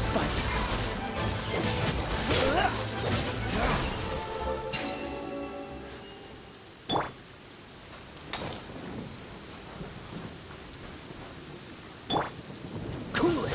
spite. Cool it.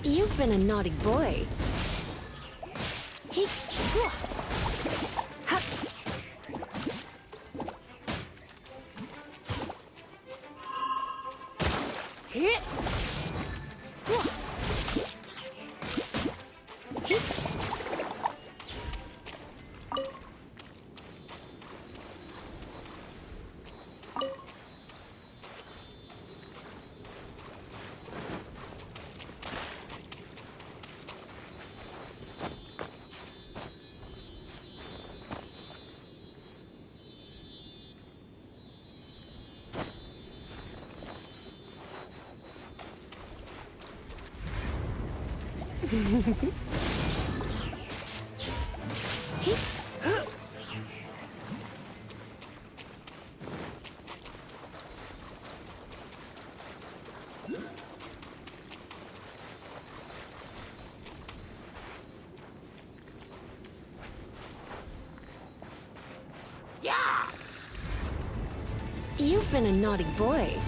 You've been a naughty boy. You've been a naughty boy.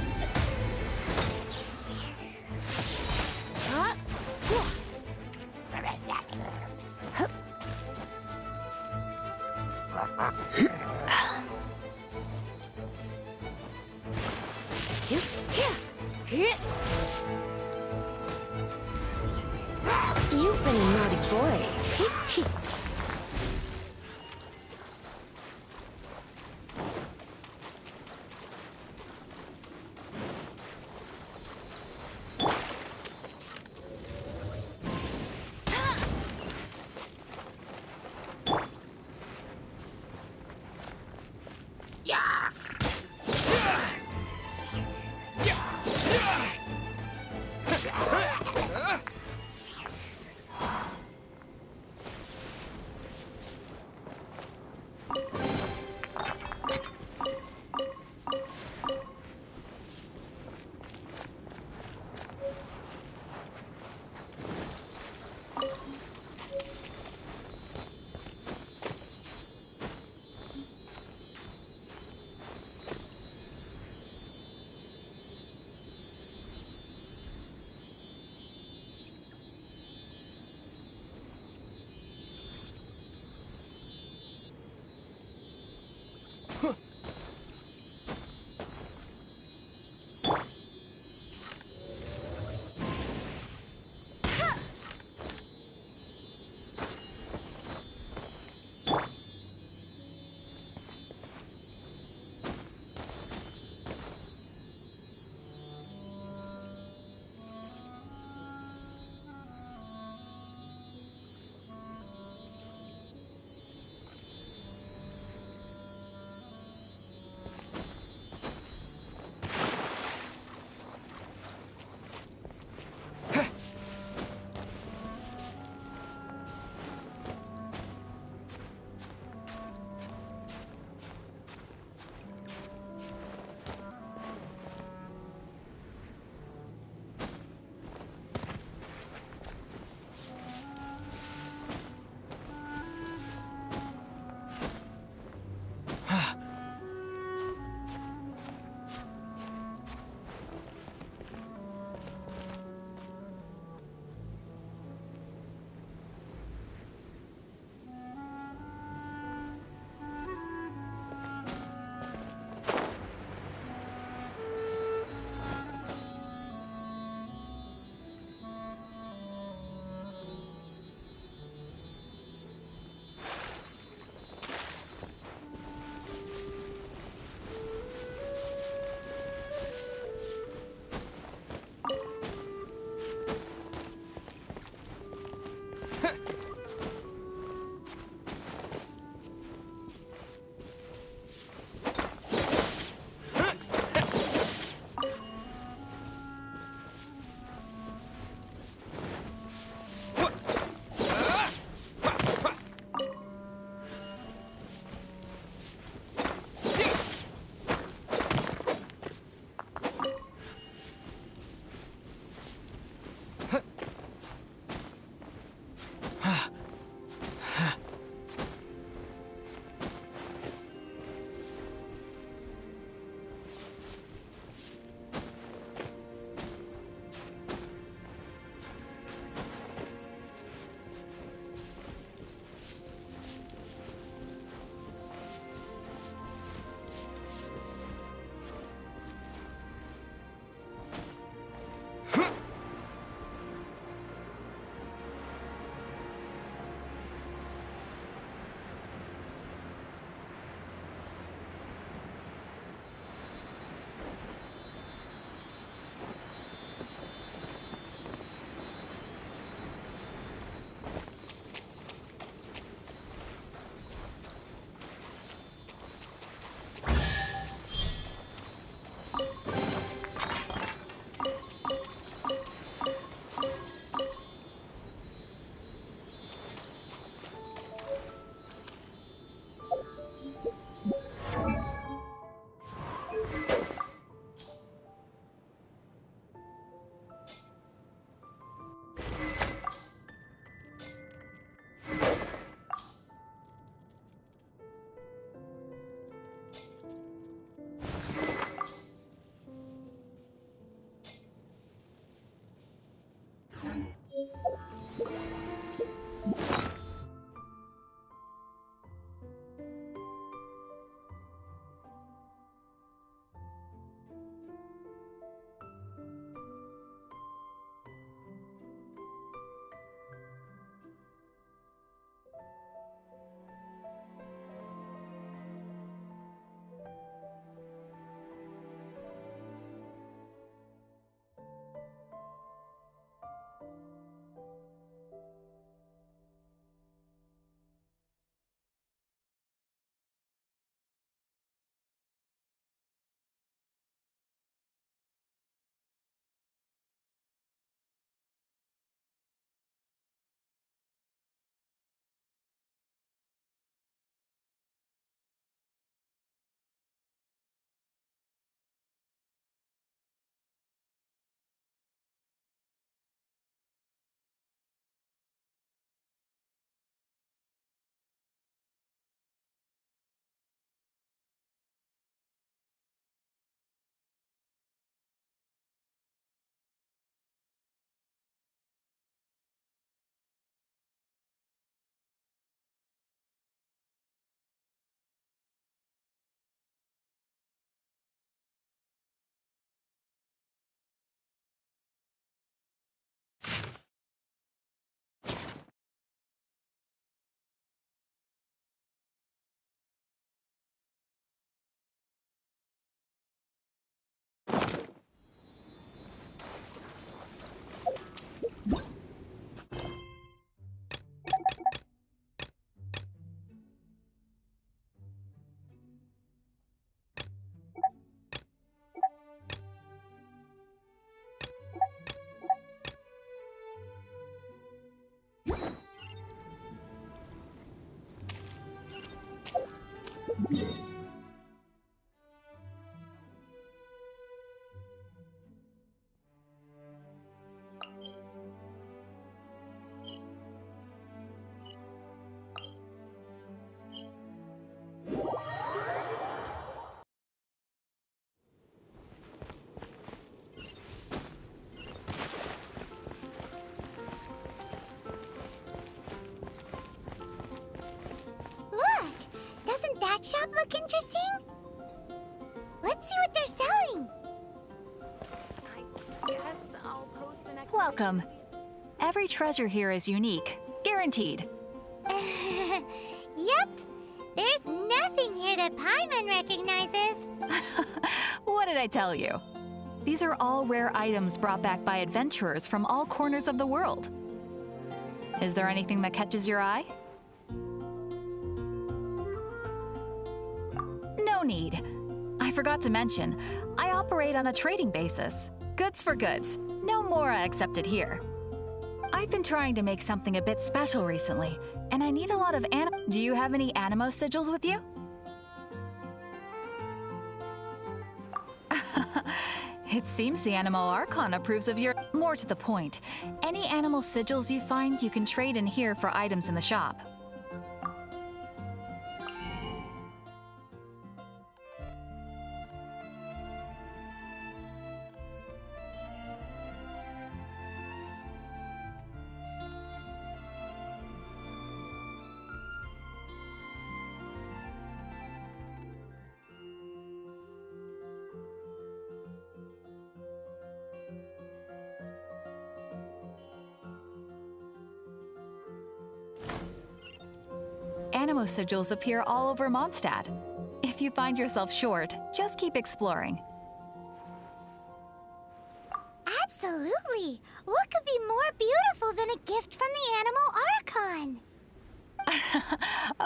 You've been a naughty boy. That shop look interesting? Let's see what they're selling. I guess I'll post an expedition. Welcome. Every treasure here is unique, guaranteed. Yep. There's nothing here that Paimon recognizes. What did I tell you? These are all rare items brought back by adventurers from all corners of the world. Is there anything that catches your eye? No need. I forgot to mention, I operate on a trading basis. Goods for goods. No mora accepted here. I've been trying to make something a bit special recently, and I need a lot of Do you have any animo sigils with you? It seems the Animo Archon approves of your... More to the point, any animal sigils you find you can trade in here for items in the shop. Animo sigils appear all over Mondstadt. If you find yourself short, just keep exploring. Absolutely! What could be more beautiful than a gift from the Animo Archon?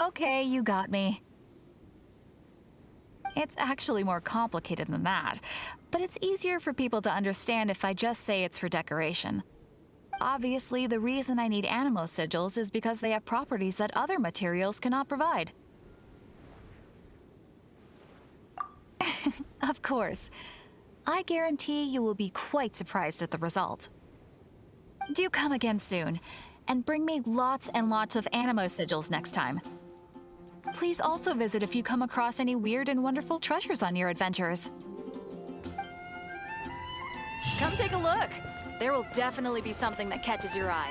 Okay, you got me. It's actually more complicated than that, but it's easier for people to understand if I just say it's for decoration. Obviously, the reason I need animo sigils is because they have properties that other materials cannot provide. Of course. I guarantee you will be quite surprised at the result. Do come again soon, and bring me lots and lots of animo sigils next time. Please also visit if you come across any weird and wonderful treasures on your adventures. Come take a look! There will definitely be something that catches your eye.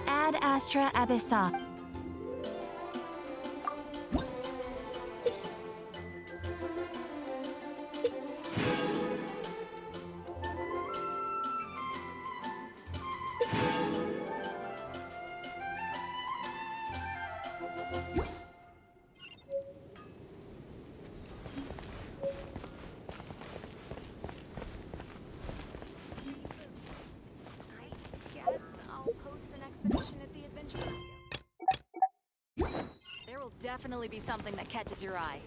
Ad Astra Abyssa. Definitely be something that catches your eye.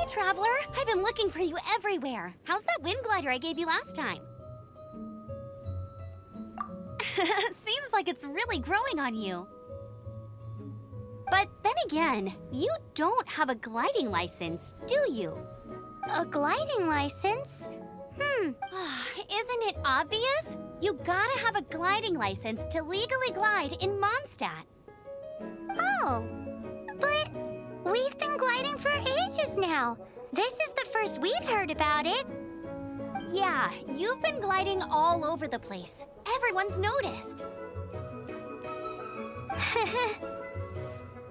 Traveler, I've been looking for you everywhere. How's that wind glider I gave you last time? Seems like it's really growing on you. But then again, you don't have a gliding license, do you? A gliding license? Isn't it obvious? You gotta have a gliding license to legally glide in Mondstadt. Oh, but we've been gliding for ages now. This is the first we've heard about it. Yeah, you've been gliding all over the place. Everyone's noticed.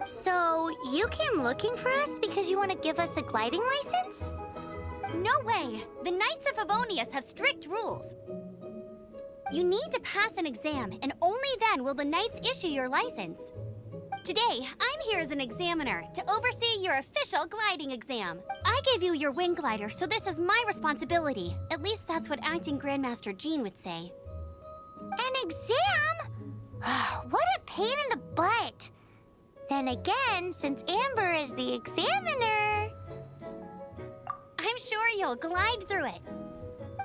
So, you came looking for us because you want to give us a gliding license? No way! The Knights of Favonius have strict rules. You need to pass an exam, and only then will the Knights issue your license. Today, I'm here as an examiner to oversee your official gliding exam. I gave you your wing glider, so this is my responsibility. At least that's what Acting Grandmaster Jean would say. An exam? What a pain in the butt! Then again, since Amber is the examiner... I'm sure you'll glide through it.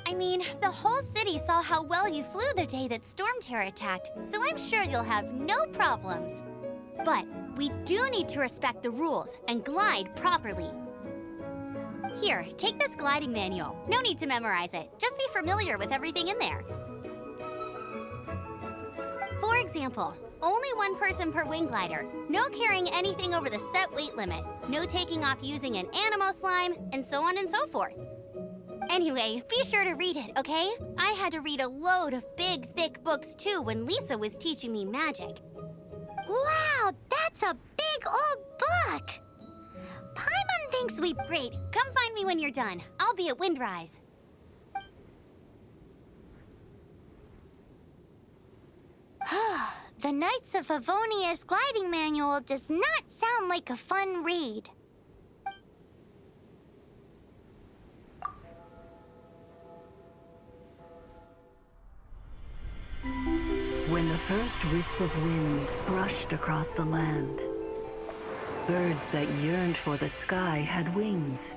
I mean, the whole city saw how well you flew the day that Storm Terror attacked, so I'm sure you'll have no problems. But we do need to respect the rules and glide properly. Here, take this gliding manual. No need to memorize it. Just be familiar with everything in there. For example, only one person per wing glider, no carrying anything over the set weight limit, no taking off using an animo slime, and so on and so forth. Anyway, be sure to read it, okay? I had to read a load of big, thick books too when Lisa was teaching me magic. Wow, that's a big old book! Paimon thinks we... Great, come find me when you're done. I'll be at Windrise. The Knights of Favonius gliding manual does not sound like a fun read. When the first wisp of wind brushed across the land, birds that yearned for the sky had wings,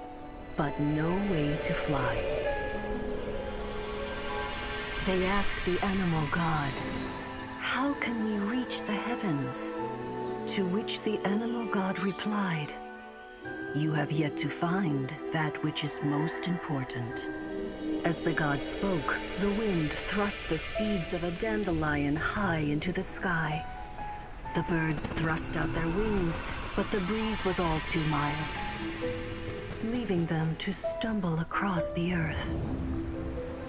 but no way to fly. They asked the animal god, "How can we reach the heavens?" To which the animal god replied, "You have yet to find that which is most important." As the god spoke, the wind thrust the seeds of a dandelion high into the sky. The birds thrust out their wings, but the breeze was all too mild, leaving them to stumble across the earth.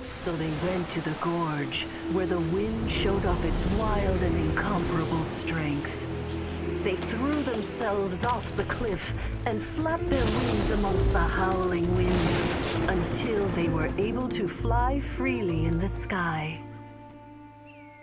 So they went to the gorge, where the wind showed off its wild and incomparable strength. They threw themselves off the cliff and flapped their wings amongst the howling winds until they were able to fly freely in the sky.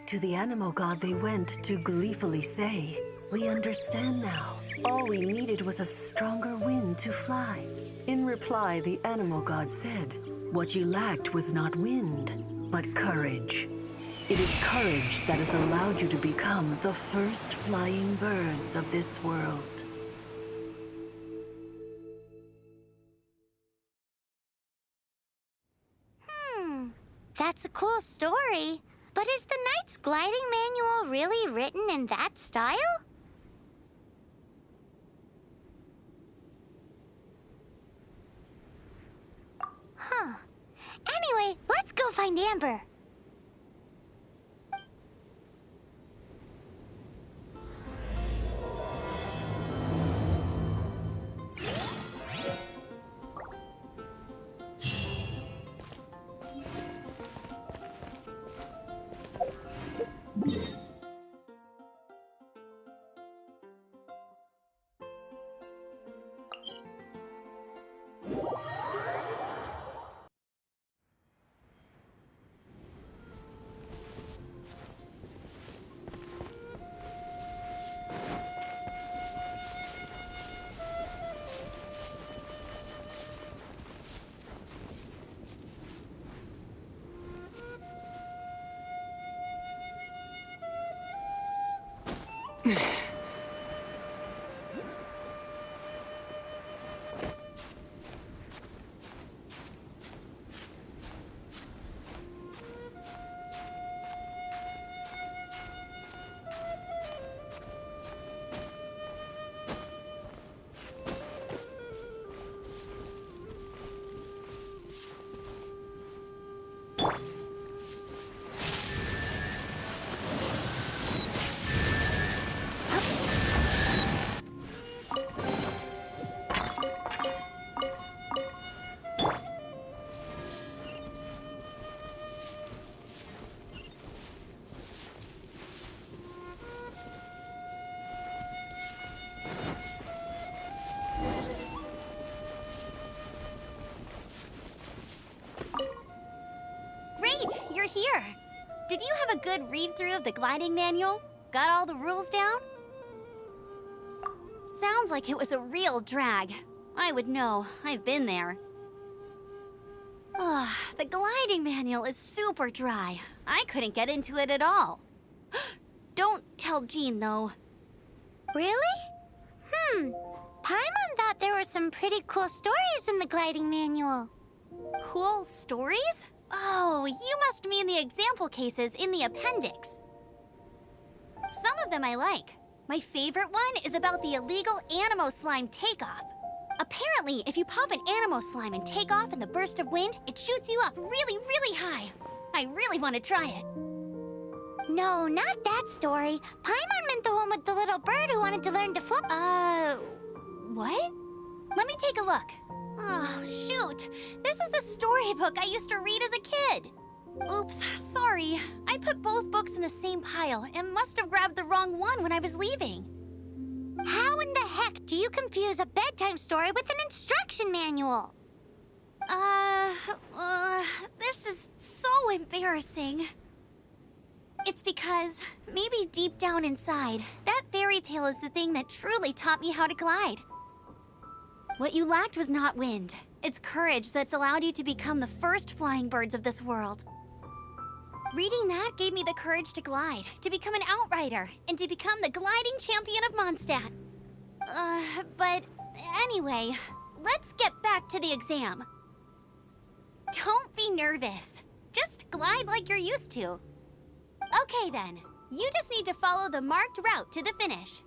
To the animal god they went to gleefully say, "We understand now. All we needed was a stronger wind to fly." In reply, the animal god said, "What you lacked was not wind, but courage. It is courage that has allowed you to become the first flying birds of this world." That's a cool story. But is the Knight's gliding manual really written in that style? Huh. Anyway, let's go find Amber. Did you have a good read-through of the gliding manual? Got all the rules down? Sounds like it was a real drag. I would know. I've been there. Ugh, the gliding manual is super dry. I couldn't get into it at all. Don't tell Jean, though. Really? Paimon thought there were some pretty cool stories in the gliding manual. Cool stories? Oh, you must mean the example cases in the appendix. Some of them I like. My favorite one is about the illegal Animo slime takeoff. Apparently, if you pop an Animo slime and take off in the burst of wind, it shoots you up really, really high. I really want to try it. No, not that story. Paimon meant the one with the little bird who wanted to learn to fly. What? Let me take a look. Oh, shoot. This is the storybook I used to read as a kid. Oops, sorry. I put both books in the same pile and must have grabbed the wrong one when I was leaving. How in the heck do you confuse a bedtime story with an instruction manual? This is so embarrassing. It's because, maybe deep down inside, that fairy tale is the thing that truly taught me how to glide. What you lacked was not wind. It's courage that's allowed you to become the first flying birds of this world. Reading that gave me the courage to glide, to become an outrider, and to become the gliding champion of Mondstadt. But anyway, let's get back to the exam. Don't be nervous. Just glide like you're used to. Okay then, you just need to follow the marked route to the finish.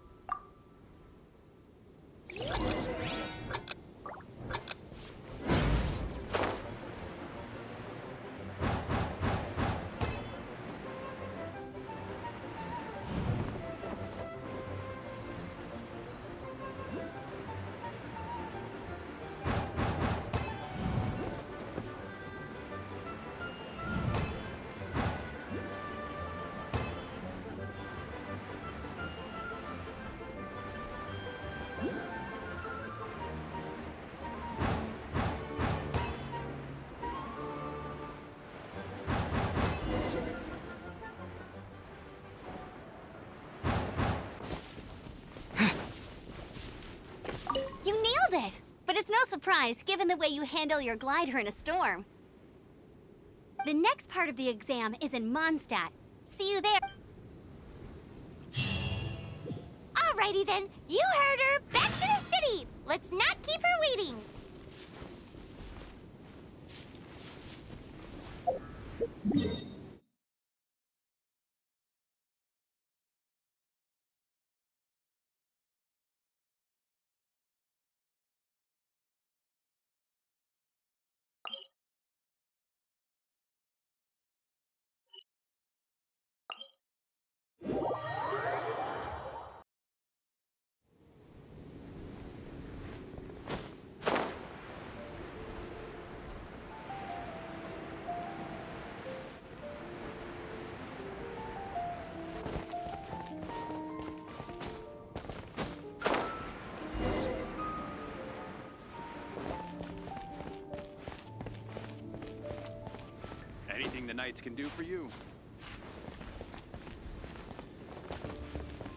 You nailed it! But it's no surprise, given the way you handle your glider in a storm. The next part of the exam is in Mondstadt. See you there. Alrighty then, you heard her. Back to the city. Let's not keep her waiting. Anything the knights can do for you.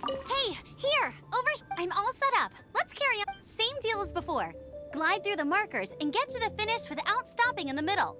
Hey, here! I'm all set up. Let's carry on. Same deal as before. Glide through the markers and get to the finish without stopping in the middle.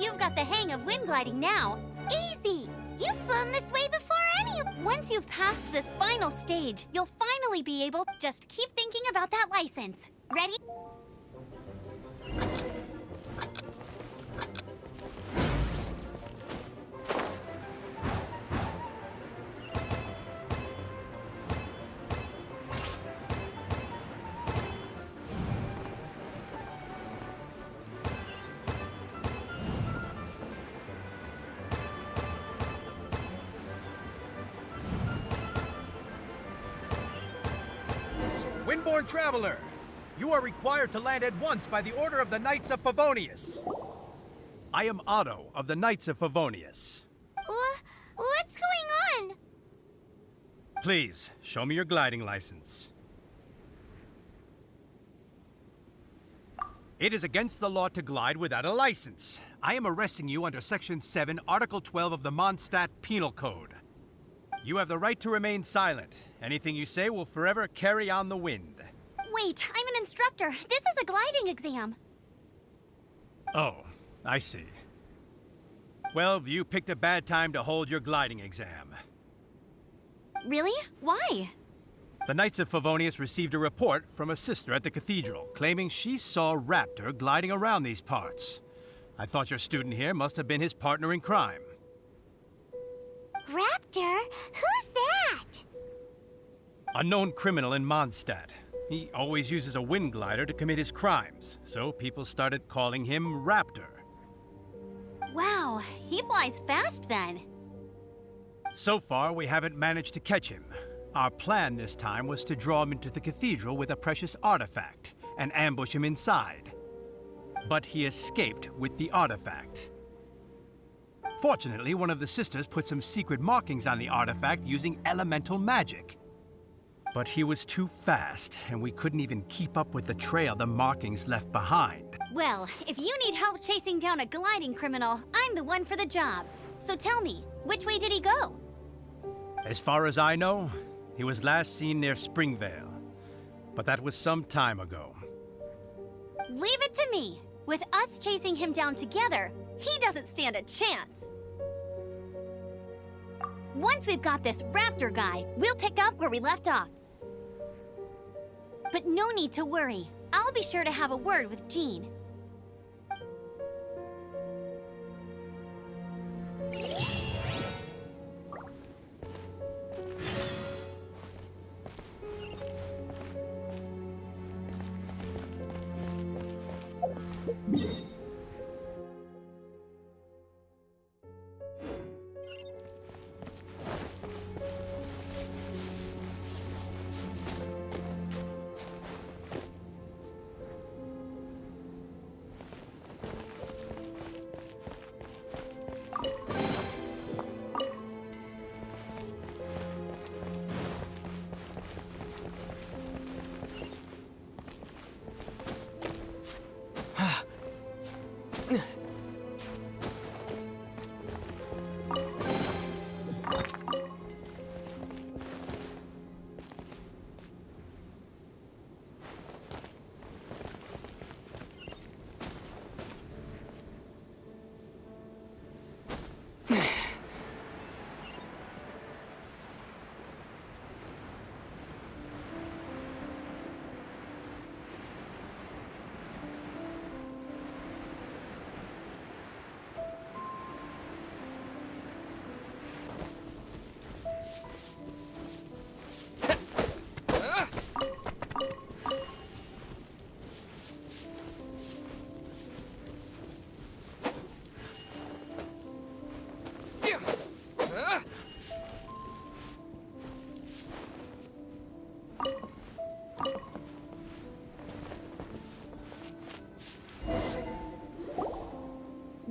like you've got the hang of wind gliding now. Easy! You've flown this way before Once you've passed this final stage, you'll finally be able to just keep thinking about that license. Ready? Windborne traveler, you are required to land at once by the order of the Knights of Favonius. I am Otto of the Knights of Favonius. What's going on? Please, show me your gliding license. It is against the law to glide without a license. I am arresting you under Section 7, Article 12 of the Mondstadt Penal Code. You have the right to remain silent. Anything you say will forever carry on the wind. Wait, I'm an instructor. This is a gliding exam. Oh, I see. Well, you picked a bad time to hold your gliding exam. Really? Why? The Knights of Favonius received a report from a sister at the cathedral claiming she saw Raptor gliding around these parts. I thought your student here must have been his partner in crime. Raptor? Who's that? A known criminal in Mondstadt. He always uses a wind glider to commit his crimes, so people started calling him Raptor. Wow, he flies fast then. So far, we haven't managed to catch him. Our plan this time was to draw him into the cathedral with a precious artifact and ambush him inside. But he escaped with the artifact. Fortunately, one of the sisters put some secret markings on the artifact using elemental magic. But he was too fast, and we couldn't even keep up with the trail the markings left behind. Well, if you need help chasing down a gliding criminal, I'm the one for the job. So tell me, which way did he go? As far as I know, he was last seen near Springvale. But that was some time ago. Leave it to me. With us chasing him down together, he doesn't stand a chance. Once we've got this Raptor guy, we'll pick up where we left off. But no need to worry. I'll be sure to have a word with Jean.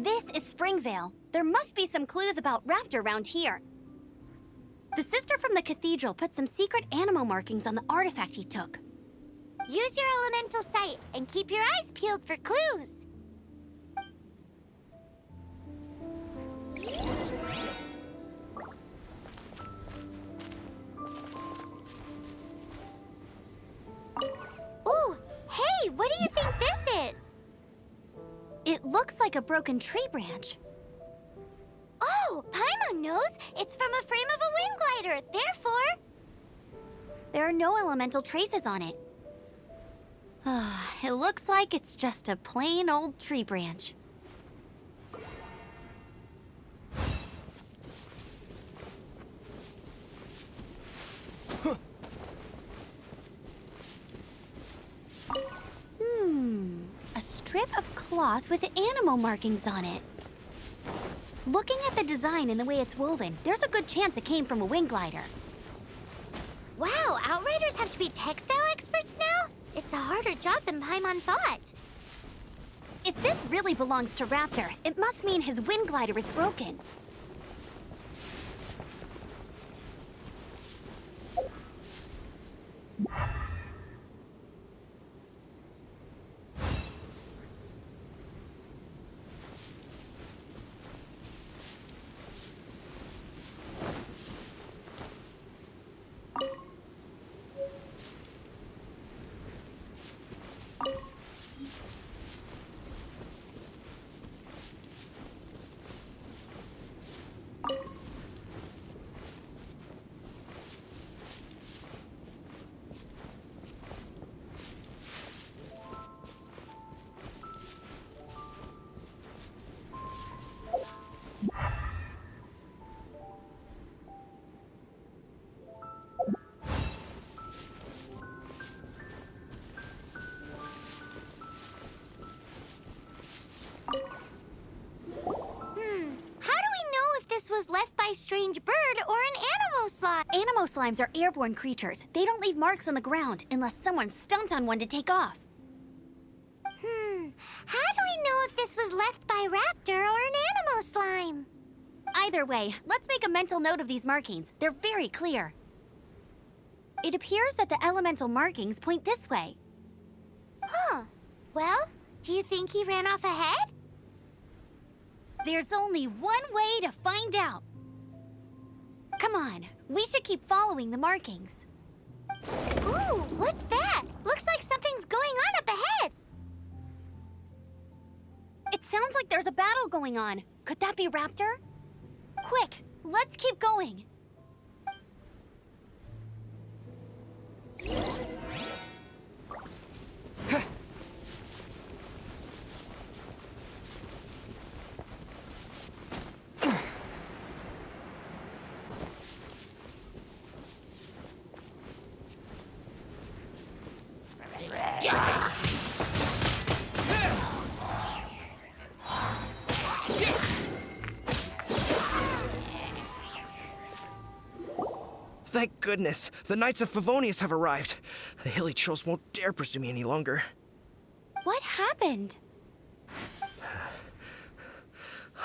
This is Springvale. There must be some clues about Raptor around here. The sister from the cathedral put some secret animal markings on the artifact he took. Use your elemental sight and keep your eyes peeled for clues. Ooh, hey, what do you think this is? It looks like a broken tree branch. Oh, Paimon knows! It's from a frame of a wind glider, therefore... There are no elemental traces on it. It looks like it's just a plain old tree branch. A strip of cloth with animal markings on it. Looking at the design and the way it's woven, there's a good chance it came from a wind glider. Wow, Outriders have to be textile experts now? It's a harder job than Paimon thought. If this really belongs to Raptor, it must mean his wind glider is broken. Was left by strange bird or an animal slime. Animo slimes are airborne creatures. They don't leave marks on the ground unless someone stomped on one to take off. How do we know if this was left by Raptor or an animal slime? Either way, let's make a mental note of these markings. They're very clear. It appears that the elemental markings point this way. Huh. Well, do you think he ran off ahead? There's only one way to find out. Come on, we should keep following the markings. Ooh, what's that? Looks like something's going on up ahead. It sounds like there's a battle going on. Could that be Raptor? Quick, let's keep going. Thank goodness, the Knights of Favonius have arrived. The hilly trolls won't dare pursue me any longer. What happened?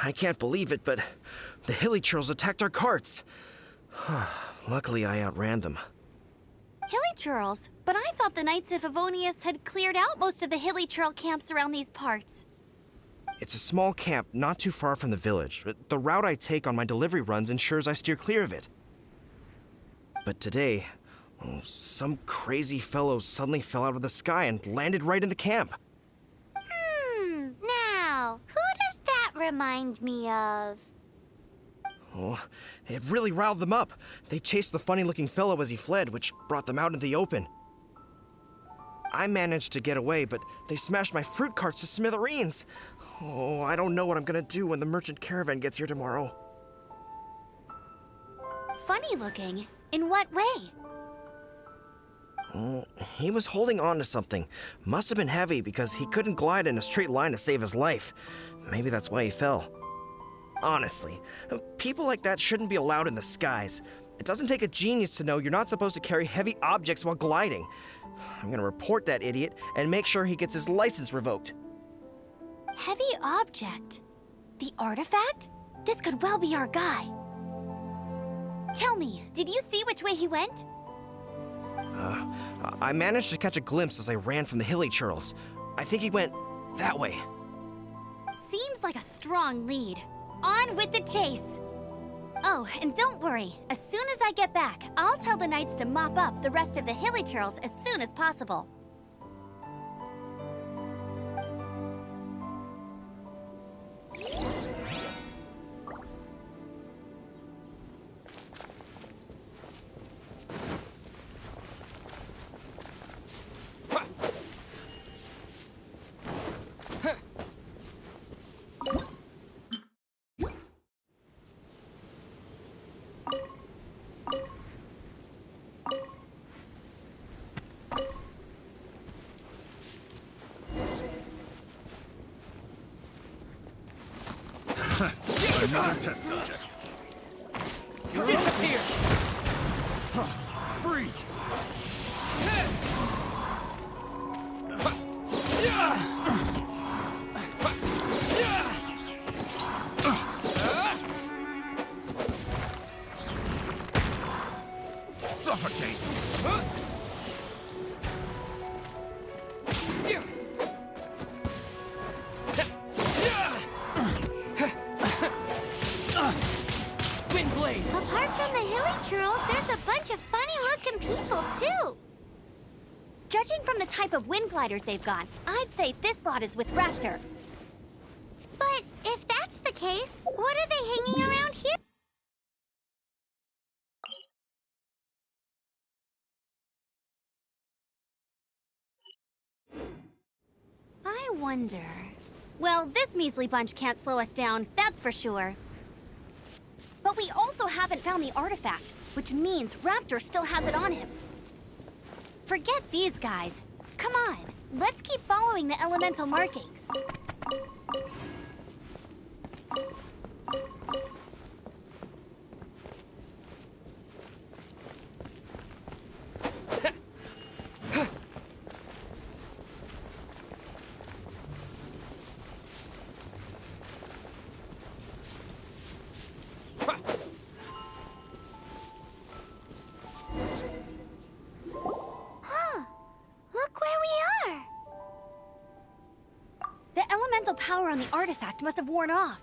I can't believe it, but the hilly trolls attacked our carts. Luckily, I outran them. Hilly churls? But I thought the Knights of Favonius had cleared out most of the hilly churl camps around these parts. It's a small camp not too far from the village. The route I take on my delivery runs ensures I steer clear of it. But today, some crazy fellow suddenly fell out of the sky and landed right in the camp. Now, who does that remind me of? Oh, it really riled them up. They chased the funny-looking fellow as he fled, which brought them out into the open. I managed to get away, but they smashed my fruit carts to smithereens. Oh, I don't know what I'm gonna do when the merchant caravan gets here tomorrow. Funny looking? In what way? He was holding on to something. Must have been heavy because he couldn't glide in a straight line to save his life. Maybe that's why he fell. Honestly, people like that shouldn't be allowed in the skies. It doesn't take a genius to know you're not supposed to carry heavy objects while gliding. I'm gonna report that idiot and make sure he gets his license revoked. Heavy object? The artifact? This could well be our guy. Tell me, did you see which way he went? I managed to catch a glimpse as I ran from the hilly churls. I think he went that way. Seems like a strong lead. On with the chase! Oh, and don't worry. As soon as I get back, I'll tell the knights to mop up the rest of the hilly churls as soon as possible. Another test subject. Disappear! Freeze! Suffocate! Windblade! Apart from the hilly churls, there's a bunch of funny-looking people, too. Judging from the type of wind gliders they've got, I'd say this lot is with Raptor. But if that's the case, what are they hanging around here? I wonder... Well, this measly bunch can't slow us down, that's for sure. But we also haven't found the artifact, which means Raptor still has it on him. Forget these guys. Come on, let's keep following the elemental markings. Look where we are. The elemental power on the artifact must have worn off.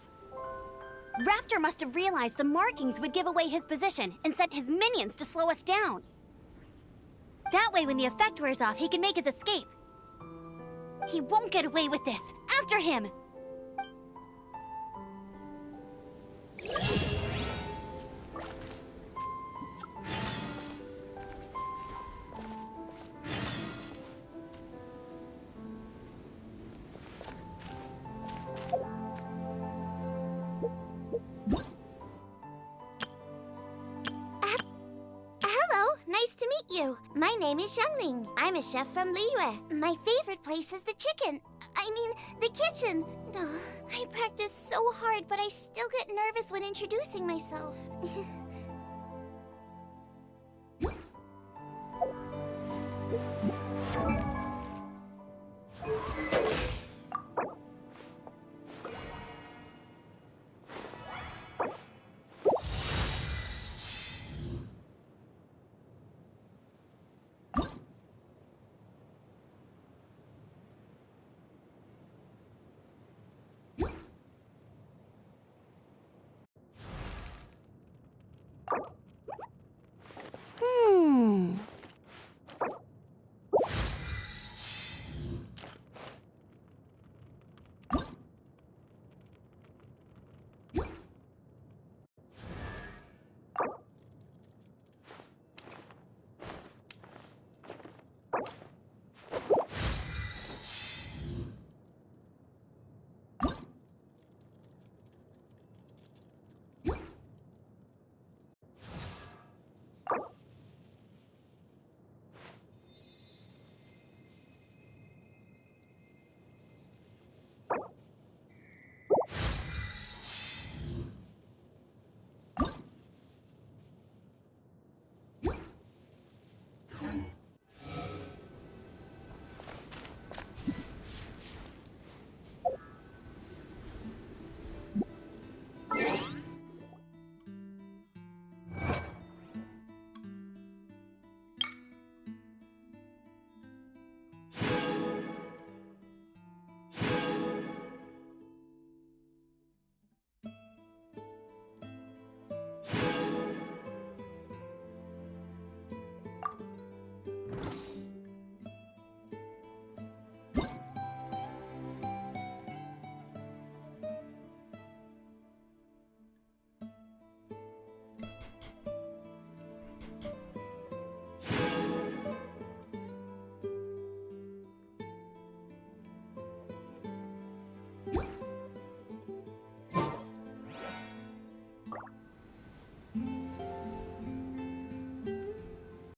Raptor must have realized the markings would give away his position and sent his minions to slow us down. That way, when the effect wears off, he can make his escape. He won't get away with this. After him! Hello, nice to meet you. My name is Xiangling. I'm a chef from Liyue. My favorite place is the the kitchen. Oh, I practice so hard, but I still get nervous when introducing myself.